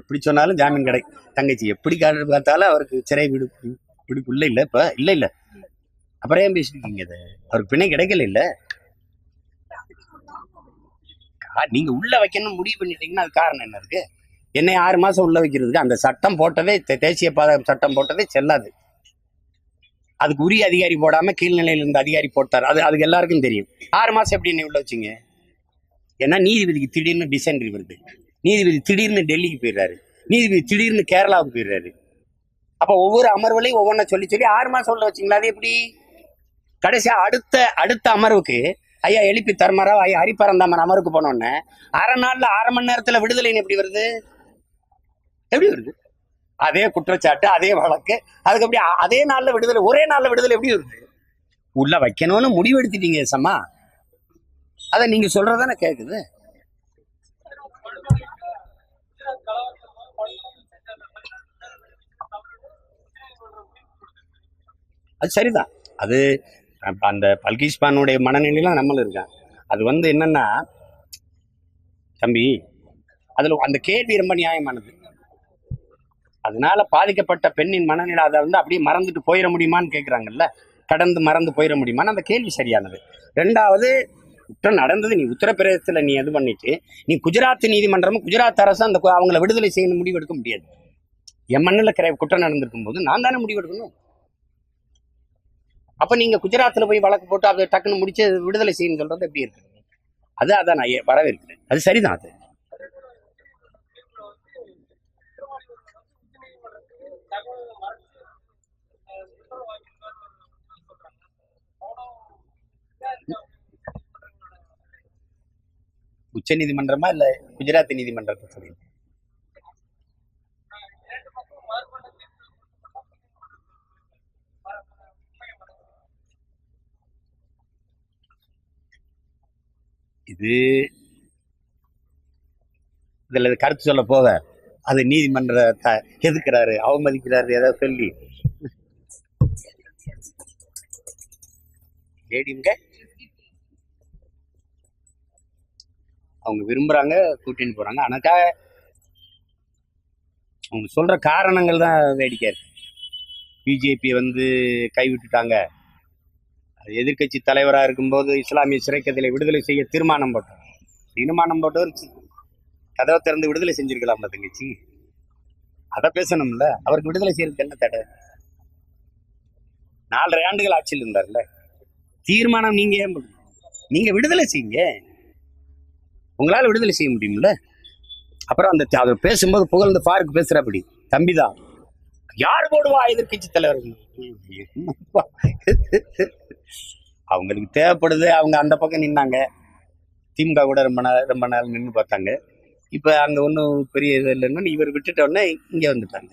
எப்படி சொன்னாலும் ஜாமீன் கிடைக்கும். தங்கச்சி எப்படி பார்த்தாலும் அவருக்கு சிறை விடுப்புள்ள இல்லை. இப்ப இல்ல அப்புறம் ஏன் பேசிட்டு இருக்கீங்க? அது அவருக்கு பிணை கிடைக்கல. இல்ல நீங்க உள்ள வைக்கணும் முடிவு பண்ணிட்டீங்கன்னா அது காரணம் என்ன இருக்கு? என்னை 6 மாசம் உள்ள வைக்கிறதுக்கு அந்த சட்டம் போட்டதே, தேசிய பாதுகாப்பு சட்டம் போட்டதே செல்லாது. அதுக்கு உரிய அதிகாரி போடாம கீழ்நிலையில இருந்த அதிகாரி போட்டார். அதுக்கு எல்லாருக்கும் தெரியும். 6 மாசம் எப்படி என்ன உள்ள வச்சிங்க? ஏன்னா நீதிபதிக்கு திடீர்னு டிசென்ட்ரி வருது, நீதிபதி திடீர்னு டெல்லிக்கு போயிடுறாரு, நீதிபதி திடீர்னு கேரளாவுக்கு போயிடுறாரு. அப்ப ஒவ்வொரு அமர்வுலையும் ஒவ்வொன்றை சொல்லி 6 மாசம் உள்ள வச்சிங்களா? அது எப்படி? கடைசியா அடுத்த அமர்வுக்கு ஐயா எழுப்பி தர்மரா ஐயா ஹரிபரந்தாமன் அமர்வுக்கு போனோன்னு அரை மணி நேரத்துல விடுதலைன்னு எப்படி வருது? அதே குற்றச்சாட்டு, அதே வழக்கு, அதுக்கு எப்படி அதே நாள்ல விடுதலை, ஒரே நாள்ல விடுதலை எப்படி வருது? உள்ள வைக்கணும்னு முடிவு எடுத்துட்டீங்க சம்மா. அத நீங்க சொல்றதானே கேக்குது. அது சரிதான். அது அந்த பல்கிஸ்பானுடைய மனநிலையெல்லாம் நம்மள இருக்காங்க. அது என்னன்னா தம்பி, அதுல அந்த கேள்வி ரொம்ப நியாயமானது. அதனால பாதிக்கப்பட்ட பெண்ணின் மனநிலை அதை அப்படியே மறந்துட்டு போயிட முடியுமான்னு கேட்குறாங்கல்ல, கடந்து மறந்து போயிட முடியுமான்னு அந்த கேள்வி சரியானது. 2வது, குற்றம் நடந்தது, நீ உத்தரப்பிரதேசத்தில் நீ இது பண்ணிட்டு நீ குஜராத் நீதிமன்றமும் குஜராத் அரசு அந்த அவங்களை விடுதலை செய்யணும் முடிவு எடுக்க முடியாது. என் மண்ணில் குற்றம் நடந்திருக்கும் போது நான் தானே முடிவு எடுக்கணும். அப்ப நீங்க குஜராத்ல போய் வழக்கு போட்டு அதை டக்குன்னு முடிச்சு விடுதலை செய்யணும்னு சொல்றது எப்படி இருக்கு? அதான் நான் வரவேற்கிறேன். அது சரிதான். அது உச்ச நீதிமன்றமா இல்ல குஜராத் நீதிமன்றத்தை சொல்லி? இதுல கருத்து சொல்ல போக அது நீதிமன்றத்தை எதுக்குறாரு, அவமதிக்கிறாரு, ஏதாவது சொல்லி அவங்க விரும்புறாங்க, கூட்டின்னு போறாங்க. ஆனாக்கா அவங்க சொல்ற காரணங்கள் தான் வேடிக்கை இருக்கு. பிஜேபி கைவிட்டுட்டாங்க, எதிர்கட்சி தலைவரா இருக்கும்போது இஸ்லாமிய சிறைக்கதிலை விடுதலை செய்ய தீர்மானம் போட்டவர் கதவை திறந்து விடுதலை செஞ்சிருக்கலாம் தங்கச்சி. அதை பேசணும்ல. அவருக்கு விடுதலை செய்யறதுக்கு என்ன தடை? 4.5 ஆண்டுகள் ஆட்சியில் இருந்தார்ல. தீர்மானம் நீங்க விடுதலை செய்யுங்க, உங்களால விடுதலை செய்ய முடியும்ல. அப்புறம் அதை பேசும்போது புகழ்ந்து ஃபாரூக் பேசுறப்படி, தம்பிதான் யார் போடுவா எதிர்கட்சி தலைவர்? அவங்களுக்கு தேவைப்படுது. அவங்க அந்த பக்கம் நின்னாங்க, திமுக கூட ரொம்ப நாள் நின்று பார்த்தாங்க. இப்ப அங்க ஒன்றும் பெரிய இது இல்லைன்னு இவர் விட்டுட்ட உடனே இங்க வந்துட்டாங்க.